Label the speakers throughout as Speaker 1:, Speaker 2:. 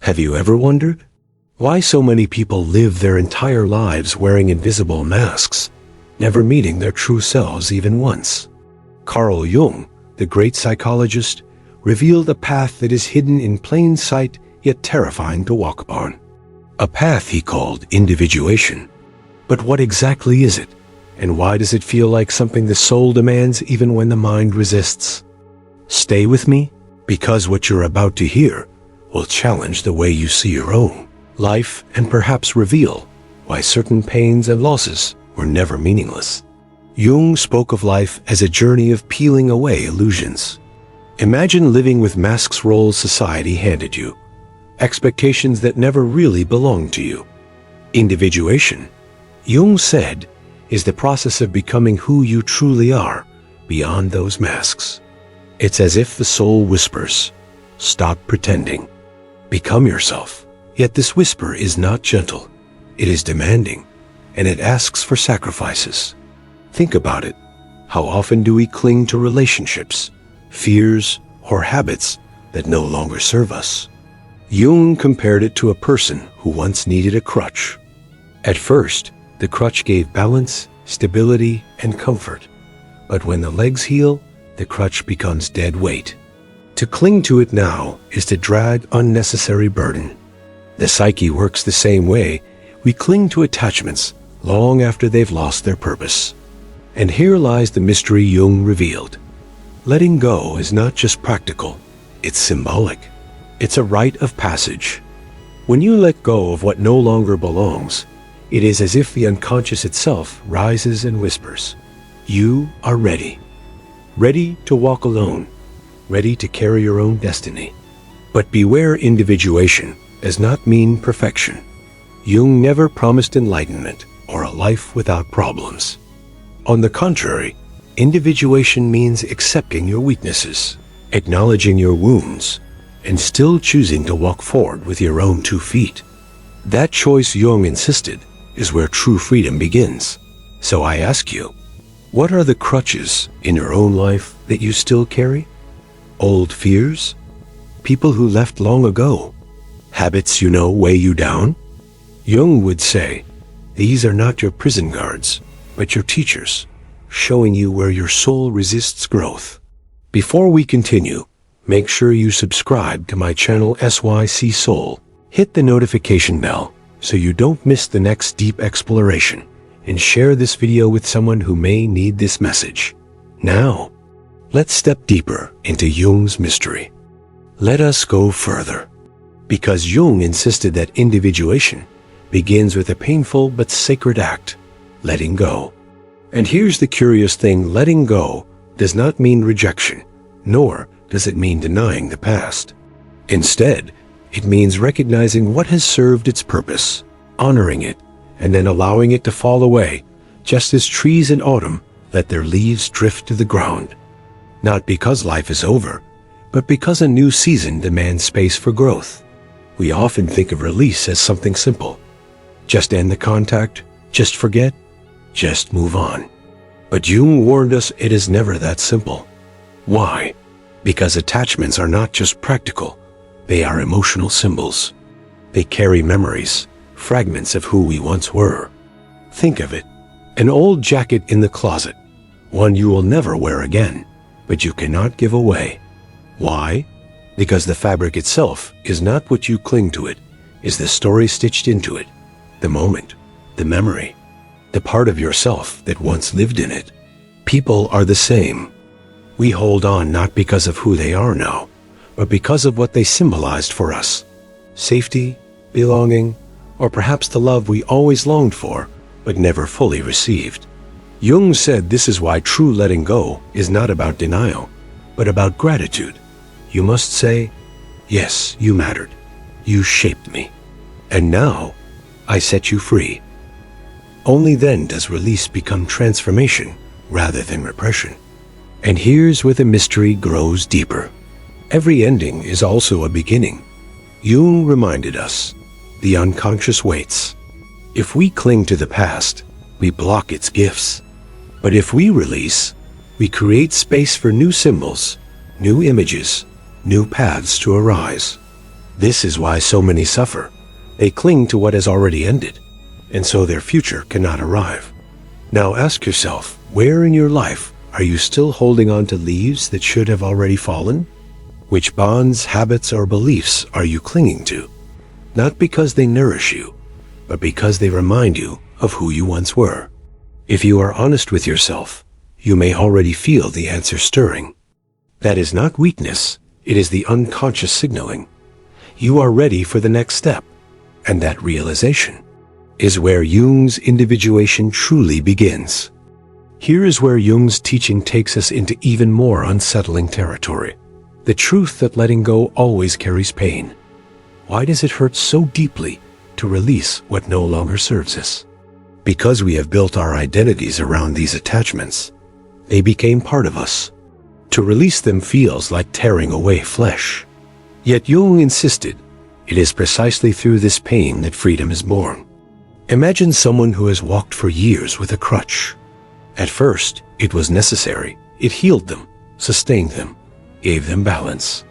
Speaker 1: Have you ever wondered why so many people live their entire lives wearing invisible masks, never meeting their true selves even once? Carl Jung, the great psychologist, revealed a path that is hidden in plain sight yet terrifying to walk upon. A path he called individuation. But what exactly is it? And why does it feel like something the soul demands even when the mind resists? Stay with me, because what you're about to hear will challenge the way you see your own life and perhaps reveal why certain pains and losses were never meaningless. Jung spoke of life as a journey of peeling away illusions. Imagine living with masks roles society handed you, expectations that never really belonged to you. Individuation, Jung said, is the process of becoming who you truly are beyond those masks. It's as if the soul whispers, "Stop pretending. Become yourself." Yet this whisper is not gentle. It is demanding, and it asks for sacrifices. Think about it. How often do we cling to relationships, fears, or habits that no longer serve us? Jung compared it to a person who once needed a crutch. At first, the crutch gave balance, stability, and comfort. But when the legs heal, the crutch becomes dead weight. To cling to it now is to drag unnecessary burden. The psyche works the same way. We cling to attachments long after they've lost their purpose. And here lies the mystery Jung revealed. Letting go is not just practical, it's symbolic. It's a rite of passage. When you let go of what no longer belongs, it is as if the unconscious itself rises and whispers, "You are ready. Ready to walk alone, ready to carry your own destiny." But beware, individuation does not mean perfection. Jung never promised enlightenment or a life without problems. On the contrary, individuation means accepting your weaknesses, acknowledging your wounds, and still choosing to walk forward with your own 2 feet. That choice, Jung insisted, is where true freedom begins. So I ask you, what are the crutches in your own life that you still carry? Old fears? People who left long ago? Habits you know weigh you down? Jung would say, these are not your prison guards, but your teachers, showing you where your soul resists growth. Before we continue, make sure you subscribe to my channel SYC Soul. Hit the notification bell so you don't miss the next deep exploration, and share this video with someone who may need this message. Now, let's step deeper into Jung's mystery. Let us go further. Because Jung insisted that individuation begins with a painful but sacred act, letting go. And here's the curious thing, letting go does not mean rejection, nor does it mean denying the past. Instead, it means recognizing what has served its purpose, honoring it, and then allowing it to fall away, just as trees in autumn let their leaves drift to the ground. Not because life is over, but because a new season demands space for growth. We often think of release as something simple. Just end the contact, just forget, just move on. But Jung warned us it is never that simple. Why? Because attachments are not just practical, they are emotional symbols. They carry memories, fragments of who we once were. Think of it, an old jacket in the closet, one you will never wear again, but you cannot give away. Why? Because the fabric itself is not what you cling to, it is the story stitched into it, the moment, the memory, the part of yourself that once lived in it. People are the same. We hold on not because of who they are now, but because of what they symbolized for us. Safety, belonging, or perhaps the love we always longed for, but never fully received. Jung said this is why true letting go is not about denial, but about gratitude. You must say, yes, you mattered. You shaped me. And now, I set you free. Only then does release become transformation rather than repression. And here's where the mystery grows deeper. Every ending is also a beginning. Jung reminded us, the unconscious waits. If we cling to the past, we block its gifts. But if we release, we create space for new symbols, new images, new paths to arise. This is why so many suffer. They cling to what has already ended, and so their future cannot arrive. Now ask yourself, where in your life are you still holding on to leaves that should have already fallen? Which bonds, habits, or beliefs are you clinging to? Not because they nourish you, but because they remind you of who you once were. If you are honest with yourself, you may already feel the answer stirring. That is not weakness, it is the unconscious signaling. You are ready for the next step, and that realization is where Jung's individuation truly begins. Here is where Jung's teaching takes us into even more unsettling territory. The truth that letting go always carries pain. Why does it hurt so deeply to release what no longer serves us? Because we have built our identities around these attachments. They became part of us. To release them feels like tearing away flesh. Yet Jung insisted, it is precisely through this pain that freedom is born. Imagine someone who has walked for years with a crutch. At first, it was necessary. It healed them, sustained them, gave them balance.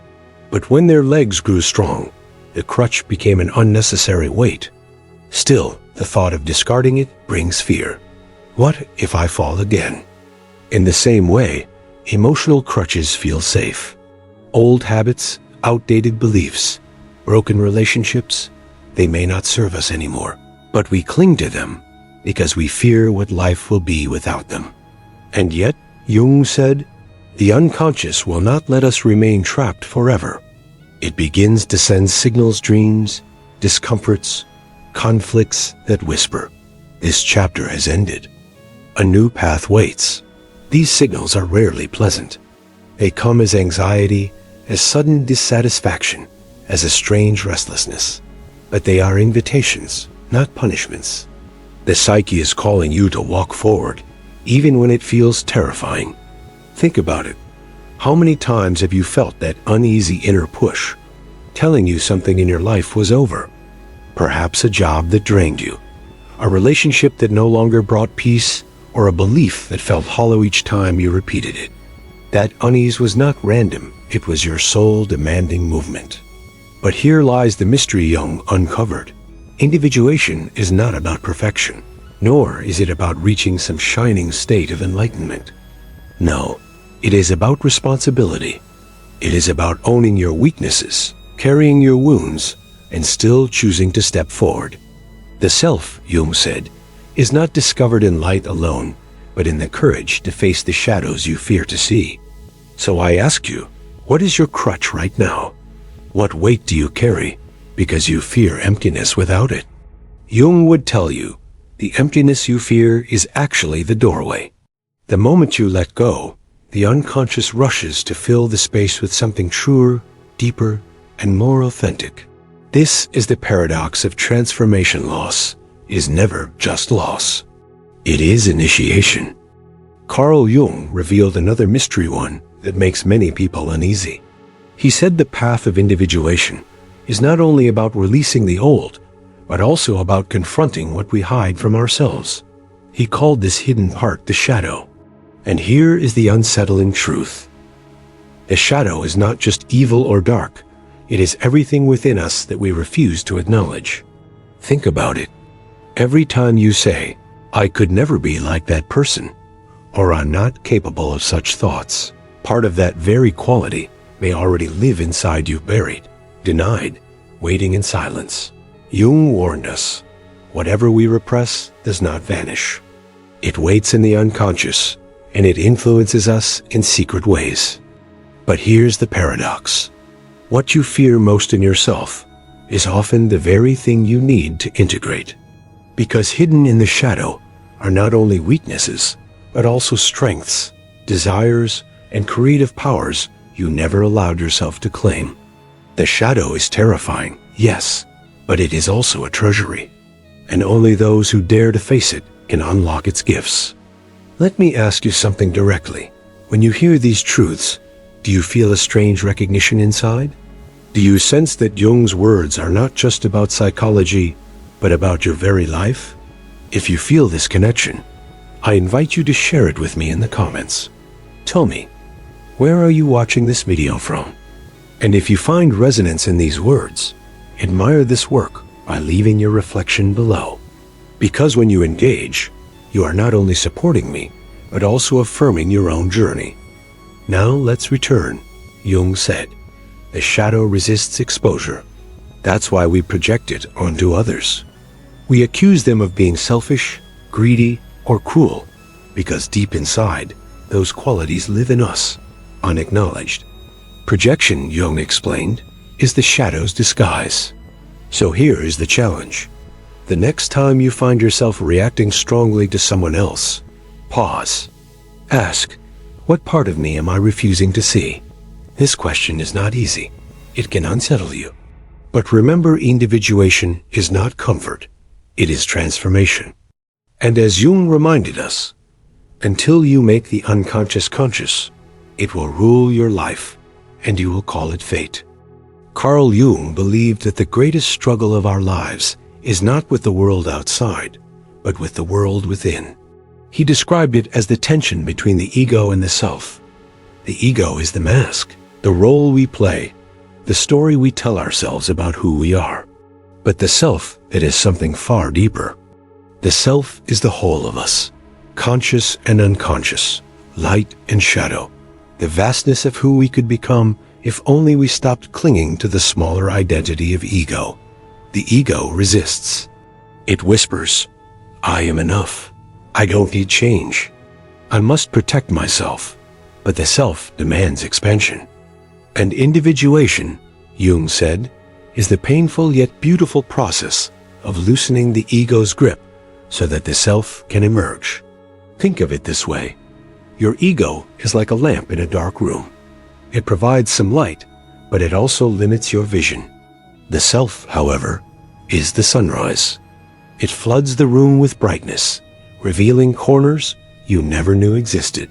Speaker 1: But when their legs grew strong, the crutch became an unnecessary weight. Still, the thought of discarding it brings fear. What if I fall again? In the same way, emotional crutches feel safe. Old habits, outdated beliefs, broken relationships, they may not serve us anymore, but we cling to them because we fear what life will be without them. And yet, Jung said, the unconscious will not let us remain trapped forever. It begins to send signals, dreams, discomforts, conflicts that whisper, this chapter has ended. A new path waits. These signals are rarely pleasant. They come as anxiety, as sudden dissatisfaction, as a strange restlessness. But they are invitations, not punishments. The psyche is calling you to walk forward, even when it feels terrifying. Think about it. How many times have you felt that uneasy inner push, telling you something in your life was over? Perhaps a job that drained you, a relationship that no longer brought peace, or a belief that felt hollow each time you repeated it. That unease was not random, it was your soul demanding movement. But here lies the mystery Jung uncovered. Individuation is not about perfection, nor is it about reaching some shining state of enlightenment. No, it is about responsibility. It is about owning your weaknesses, carrying your wounds, and still choosing to step forward. The self, Jung said, is not discovered in light alone, but in the courage to face the shadows you fear to see. So I ask you, what is your crutch right now? What weight do you carry because you fear emptiness without it? Jung would tell you, the emptiness you fear is actually the doorway. The moment you let go, the unconscious rushes to fill the space with something truer, deeper, and more authentic. This is the paradox of transformation. Loss is never just loss. It is initiation. Carl Jung revealed another mystery one that makes many people uneasy. He said the path of individuation is not only about releasing the old, but also about confronting what we hide from ourselves. He called this hidden part the shadow. And here is the unsettling truth. The shadow is not just evil or dark. It is everything within us that we refuse to acknowledge. Think about it. Every time you say, I could never be like that person, or I'm not capable of such thoughts, part of that very quality may already live inside you, buried, denied, waiting in silence. Jung warned us, whatever we repress does not vanish. It waits in the unconscious, and it influences us in secret ways. But here's the paradox. What you fear most in yourself is often the very thing you need to integrate. Because hidden in the shadow are not only weaknesses, but also strengths, desires, and creative powers you never allowed yourself to claim. The shadow is terrifying, yes, but it is also a treasury. And only those who dare to face it can unlock its gifts. Let me ask you something directly. When you hear these truths, do you feel a strange recognition inside? Do you sense that Jung's words are not just about psychology, but about your very life? If you feel this connection, I invite you to share it with me in the comments. Tell me, where are you watching this video from? And if you find resonance in these words, admire this work by leaving your reflection below. Because when you engage, you are not only supporting me, but also affirming your own journey. Now let's return. Jung said, "The shadow resists exposure. That's why we project it onto others. We accuse them of being selfish, greedy, or cruel, because deep inside, those qualities live in us, unacknowledged. Projection," Jung explained, "is the shadow's disguise." So here is the challenge. The next time you find yourself reacting strongly to someone else, pause. Ask, what part of me am I refusing to see? This question is not easy. It can unsettle you. But remember, individuation is not comfort. It is transformation. And as Jung reminded us, until you make the unconscious conscious, it will rule your life, and you will call it fate. Carl Jung believed that the greatest struggle of our lives is not with the world outside, but with the world within. He described it as the tension between the ego and the self. The ego is the mask, the role we play, the story we tell ourselves about who we are. But the self, it is something far deeper. The self is the whole of us, conscious and unconscious, light and shadow, the vastness of who we could become if only we stopped clinging to the smaller identity of ego. The ego resists. It whispers, "I am enough. I don't need change. I must protect myself." But the self demands expansion. And individuation, Jung said, is the painful yet beautiful process of loosening the ego's grip so that the self can emerge. Think of it this way. Your ego is like a lamp in a dark room. It provides some light, but it also limits your vision. The self, however, is the sunrise. It floods the room with brightness, revealing corners you never knew existed.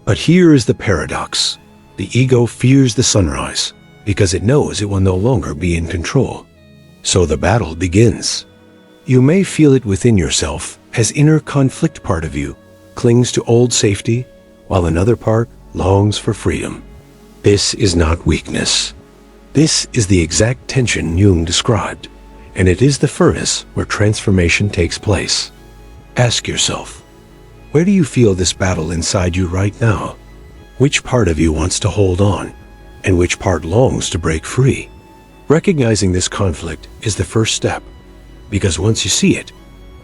Speaker 1: But here is the paradox. The ego fears the sunrise because it knows it will no longer be in control. So the battle begins. You may feel it within yourself as inner conflict part of you clings to old safety while another part longs for freedom. This is not weakness. This is the exact tension Jung described, and it is the furnace where transformation takes place. Ask yourself, where do you feel this battle inside you right now? Which part of you wants to hold on, and which part longs to break free? Recognizing this conflict is the first step, because once you see it,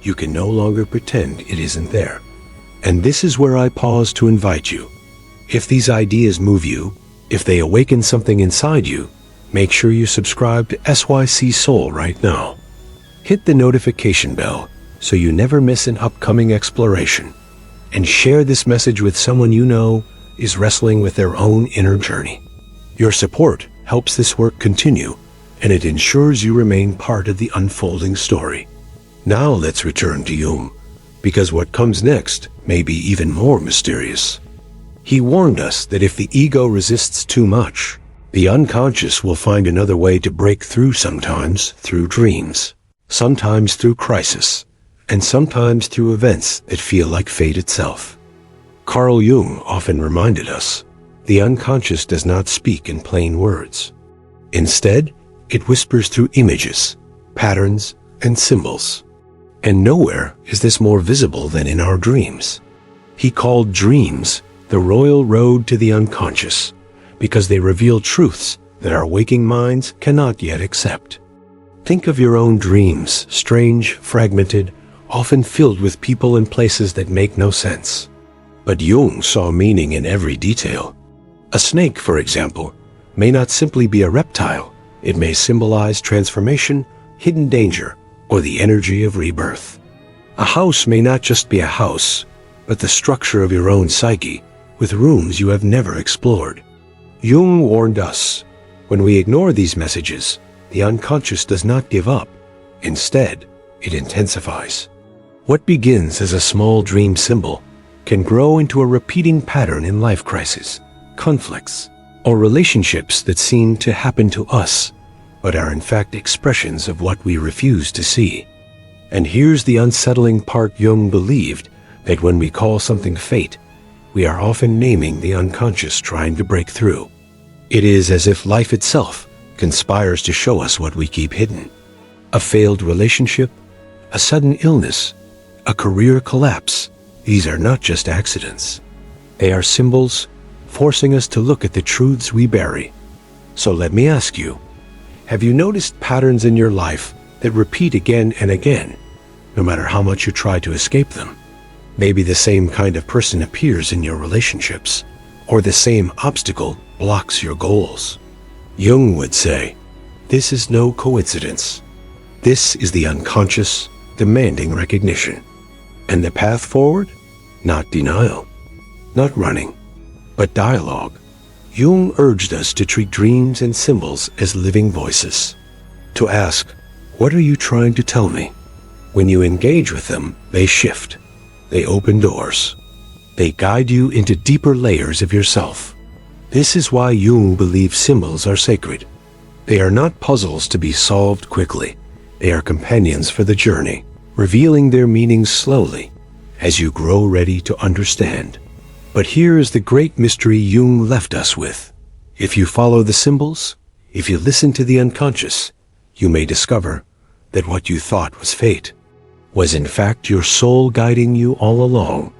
Speaker 1: you can no longer pretend it isn't there. And this is where I pause to invite you. If these ideas move you, if they awaken something inside you, make sure you subscribe to SYC Soul right now. Hit the notification bell so you never miss an upcoming exploration, and share this message with someone you know is wrestling with their own inner journey. Your support helps this work continue, and it ensures you remain part of the unfolding story. Now let's return to Jung, because what comes next may be even more mysterious. He warned us that if the ego resists too much, the unconscious will find another way to break through, sometimes through dreams, sometimes through crisis, and sometimes through events that feel like fate itself. Carl Jung often reminded us, the unconscious does not speak in plain words. Instead, it whispers through images, patterns, and symbols. And nowhere is this more visible than in our dreams. He called dreams the royal road to the unconscious, because they reveal truths that our waking minds cannot yet accept. Think of your own dreams, strange, fragmented, often filled with people and places that make no sense. But Jung saw meaning in every detail. A snake, for example, may not simply be a reptile. It may symbolize transformation, hidden danger, or the energy of rebirth. A house may not just be a house, but the structure of your own psyche, with rooms you have never explored. Jung warned us, when we ignore these messages, the unconscious does not give up. Instead, it intensifies. What begins as a small dream symbol can grow into a repeating pattern in life crises, conflicts, or relationships that seem to happen to us, but are in fact expressions of what we refuse to see. And here's the unsettling part. Jung believed that when we call something fate, we are often naming the unconscious trying to break through. It is as if life itself conspires to show us what we keep hidden. A failed relationship, a sudden illness, a career collapse. These are not just accidents. They are symbols forcing us to look at the truths we bury. So let me ask you, have you noticed patterns in your life that repeat again and again, no matter how much you try to escape them? Maybe the same kind of person appears in your relationships, or the same obstacle blocks your goals. Jung would say, this is no coincidence. This is the unconscious demanding recognition. And the path forward? Not denial, not running, but dialogue. Jung urged us to treat dreams and symbols as living voices. To ask, what are you trying to tell me? When you engage with them, they shift. They open doors. They guide you into deeper layers of yourself. This is why Jung believes symbols are sacred. They are not puzzles to be solved quickly. They are companions for the journey, revealing their meanings slowly as you grow ready to understand. But here is the great mystery Jung left us with. If you follow the symbols, if you listen to the unconscious, you may discover that what you thought was fate was in fact your soul guiding you all along.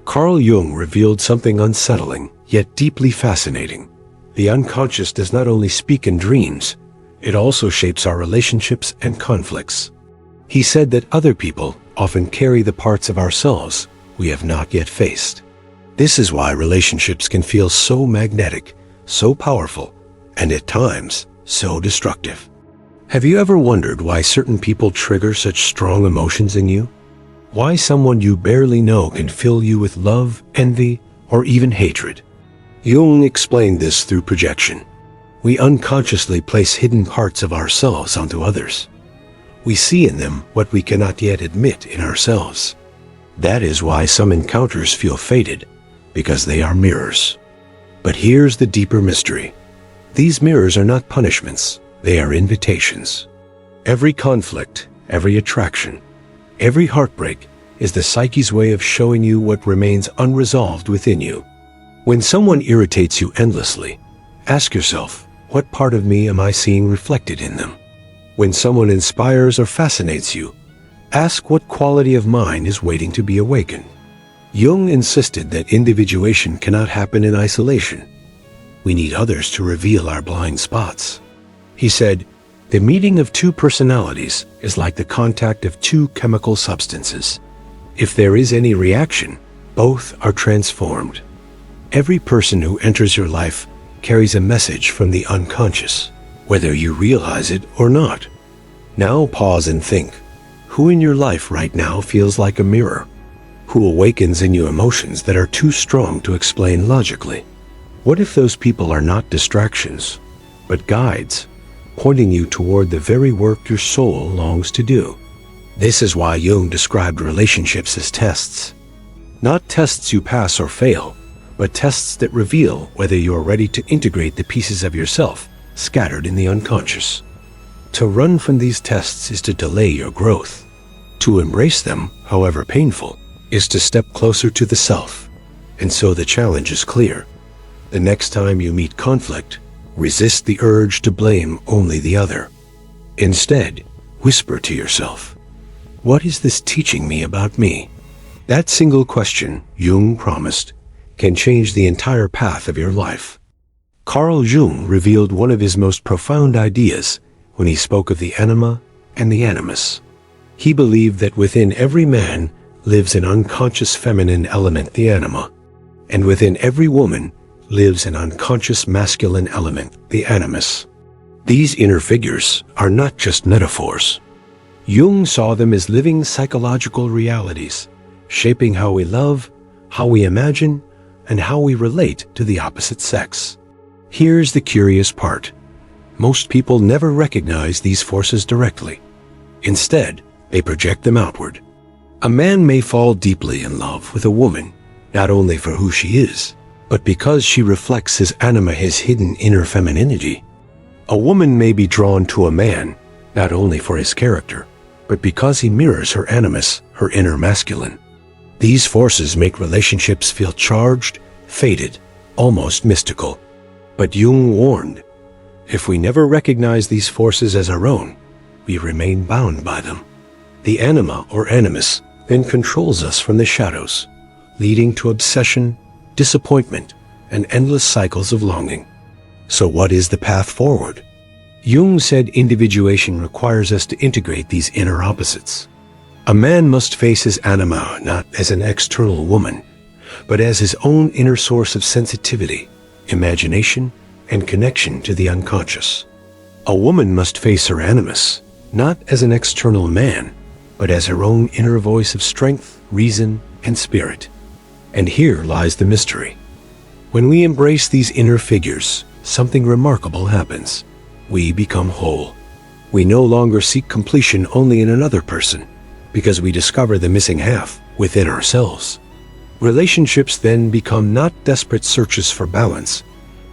Speaker 1: Carl Jung revealed something unsettling, yet deeply fascinating. The unconscious does not only speak in dreams, it also shapes our relationships and conflicts. He said that other people often carry the parts of ourselves we have not yet faced. This is why relationships can feel so magnetic, so powerful, and at times so destructive. Have you ever wondered why certain people trigger such strong emotions in you? Why someone you barely know can fill you with love, envy, or even hatred? Jung explained this through projection. We unconsciously place hidden parts of ourselves onto others. We see in them what we cannot yet admit in ourselves. That is why some encounters feel fated, because they are mirrors. But here's the deeper mystery. These mirrors are not punishments, they are invitations. Every conflict, every attraction, every heartbreak is the psyche's way of showing you what remains unresolved within you. When someone irritates you endlessly, ask yourself, what part of me am I seeing reflected in them? When someone inspires or fascinates you, ask what quality of mine is waiting to be awakened. Jung insisted that individuation cannot happen in isolation. We need others to reveal our blind spots. He said, the meeting of two personalities is like the contact of two chemical substances. If there is any reaction, both are transformed. Every person who enters your life carries a message from the unconscious, whether you realize it or not. Now pause and think, who in your life right now feels like a mirror? Who awakens in you emotions that are too strong to explain logically? What if those people are not distractions, but guides, pointing you toward the very work your soul longs to do? This is why Jung described relationships as tests. Not tests you pass or fail, but tests that reveal whether you are ready to integrate the pieces of yourself scattered in the unconscious. To run from these tests is to delay your growth. To embrace them, however painful, is to step closer to the self. And so the challenge is clear. The next time you meet conflict, resist the urge to blame only the other. Instead, whisper to yourself, what is this teaching me about me? That single question, Jung promised, can change the entire path of your life. Carl Jung revealed one of his most profound ideas when he spoke of the anima and the animus. He believed that within every man lives an unconscious feminine element, the anima, and within every woman lives an unconscious masculine element, the animus. These inner figures are not just metaphors. Jung saw them as living psychological realities, shaping how we love, how we imagine, and how we relate to the opposite sex. Here's the curious part. Most people never recognize these forces directly. Instead, they project them outward. A man may fall deeply in love with a woman, not only for who she is, but because she reflects his anima, his hidden inner femininity. A woman may be drawn to a man, not only for his character, but because he mirrors her animus, her inner masculine. These forces make relationships feel charged, fated, almost mystical. But Jung warned, if we never recognize these forces as our own, we remain bound by them. The anima or animus then controls us from the shadows, leading to obsession, disappointment, and endless cycles of longing. So what is the path forward? Jung said individuation requires us to integrate these inner opposites. A man must face his anima not as an external woman, but as his own inner source of sensitivity, imagination, and connection to the unconscious. A woman must face her animus not as an external man, but as her own inner voice of strength, reason, and spirit. And here lies the mystery. When we embrace these inner figures, something remarkable happens. We become whole. We no longer seek completion only in another person, because we discover the missing half within ourselves. Relationships then become not desperate searches for balance,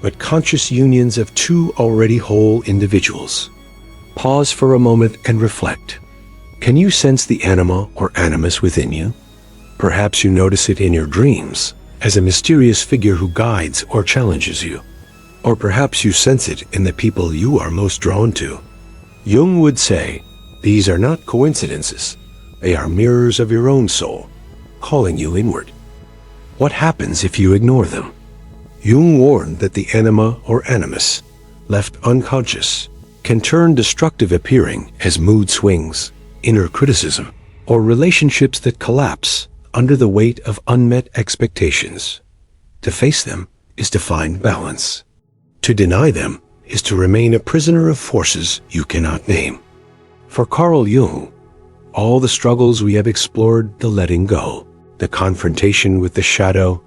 Speaker 1: but conscious unions of two already whole individuals. Pause for a moment and reflect. Can you sense the anima or animus within you? Perhaps you notice it in your dreams, as a mysterious figure who guides or challenges you. Or perhaps you sense it in the people you are most drawn to. Jung would say, these are not coincidences. They are mirrors of your own soul, calling you inward. What happens if you ignore them? Jung warned that the anima or animus, left unconscious, can turn destructive, appearing as mood swings, inner criticism, or relationships that collapse under the weight of unmet expectations. To face them is to find balance. To deny them is to remain a prisoner of forces you cannot name. For Carl Jung, all the struggles we have explored, the letting go, the confrontation with the shadow,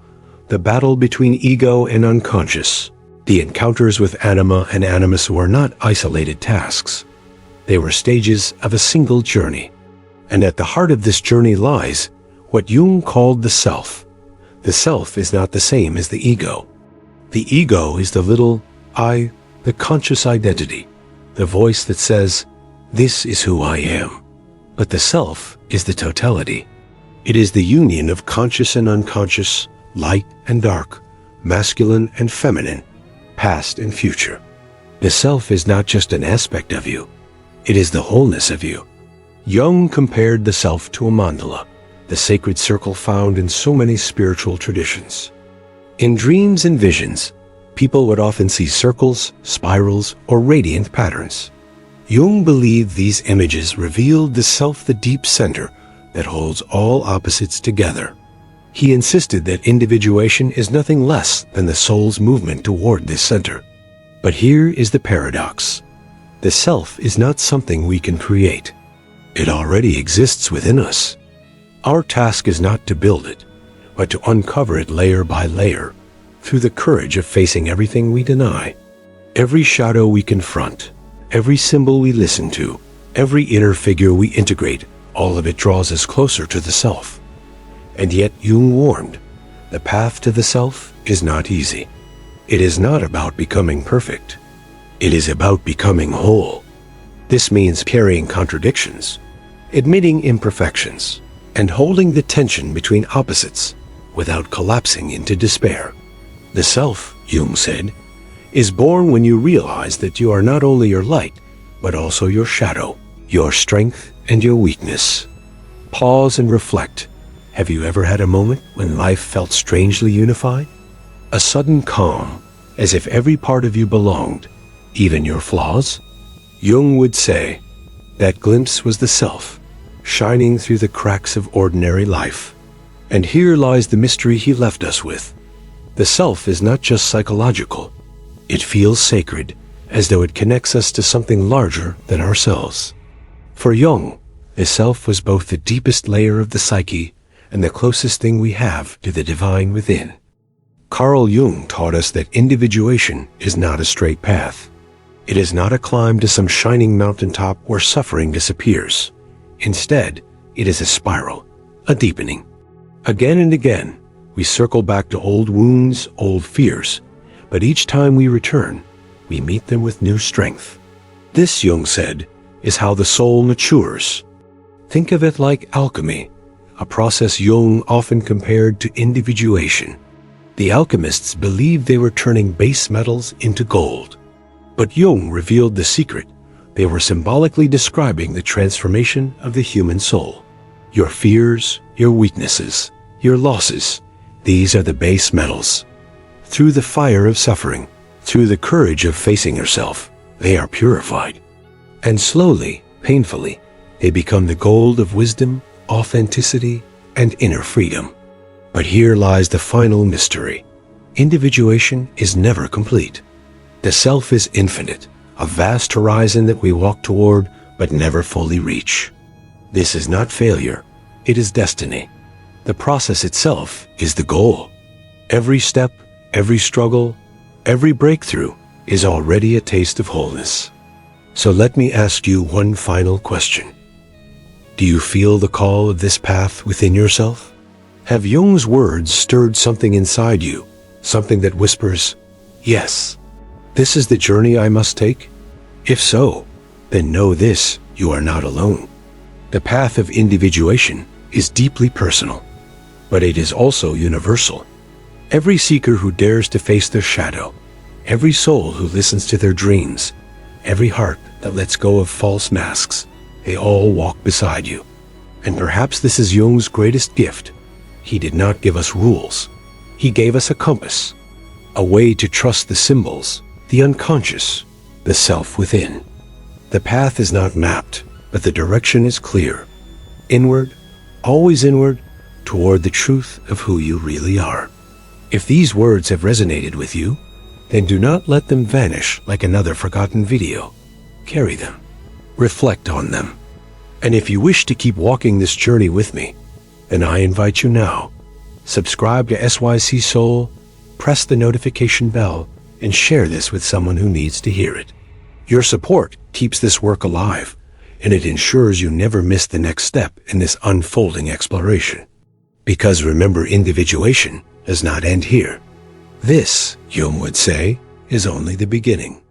Speaker 1: the battle between ego and unconscious, the encounters with anima and animus were not isolated tasks. They were stages of a single journey. And at the heart of this journey lies what Jung called the self. The self is not the same as the ego. The ego is the little I, the conscious identity, the voice that says, this is who I am. But the self is the totality. It is the union of conscious and unconscious, light and dark, masculine and feminine, past and future. The self is not just an aspect of you. It is the wholeness of you. Jung compared the self to a mandala, the sacred circle found in so many spiritual traditions. In dreams and visions, people would often see circles, spirals, or radiant patterns. Jung believed these images revealed the self, the deep center that holds all opposites together. He insisted that individuation is nothing less than the soul's movement toward this center. But here is the paradox. The self is not something we can create. It already exists within us. Our task is not to build it, but to uncover it layer by layer, through the courage of facing everything we deny, every shadow we confront, every symbol we listen to, every inner figure we integrate. All of it draws us closer to the self. And yet Jung warned, the path to the self is not easy. It is not about becoming perfect. It is about becoming whole. This means carrying contradictions, admitting imperfections, and holding the tension between opposites without collapsing into despair. The self, Jung said, is born when you realize that you are not only your light, but also your shadow, your strength and your weakness. Pause and reflect. Have you ever had a moment when life felt strangely unified? A sudden calm, as if every part of you belonged, even your flaws? Jung would say, that glimpse was the self, shining through the cracks of ordinary life. And here lies the mystery he left us with. The self is not just psychological. It feels sacred, as though it connects us to something larger than ourselves. For Jung, the self was both the deepest layer of the psyche and the closest thing we have to the divine within. Carl Jung taught us that individuation is not a straight path. It is not a climb to some shining mountaintop where suffering disappears. Instead, it is a spiral, a deepening. Again and again, we circle back to old wounds, old fears, but each time we return, we meet them with new strength. This, Jung said, is how the soul matures. Think of it like alchemy, a process Jung often compared to individuation. The alchemists believed they were turning base metals into gold. But Jung revealed the secret. They were symbolically describing the transformation of the human soul. Your fears, your weaknesses, your losses, these are the base metals. Through the fire of suffering, through the courage of facing yourself, they are purified. And slowly, painfully, they become the gold of wisdom, authenticity, and inner freedom. But here lies the final mystery. Individuation is never complete. The self is infinite, a vast horizon that we walk toward but never fully reach. This is not failure, it is destiny. The process itself is the goal. Every step, every struggle, every breakthrough is already a taste of wholeness. So let me ask you one final question. Do you feel the call of this path within yourself? Have Jung's words stirred something inside you, something that whispers, "Yes, this is the journey I must take"? If so, then know this, you are not alone. The path of individuation is deeply personal, but it is also universal. Every seeker who dares to face their shadow, every soul who listens to their dreams, every heart that lets go of false masks, they all walk beside you. And perhaps this is Jung's greatest gift. He did not give us rules. He gave us a compass, a way to trust the symbols, the unconscious, the self within. The path is not mapped, but the direction is clear. Inward, always inward, toward the truth of who you really are. If these words have resonated with you, then do not let them vanish like another forgotten video. Carry them. Reflect on them. And if you wish to keep walking this journey with me, then I invite you now. Subscribe to SYC Soul, press the notification bell, and share this with someone who needs to hear it. Your support keeps this work alive, and it ensures you never miss the next step in this unfolding exploration. Because remember, individuation does not end here. This, Jung would say, is only the beginning.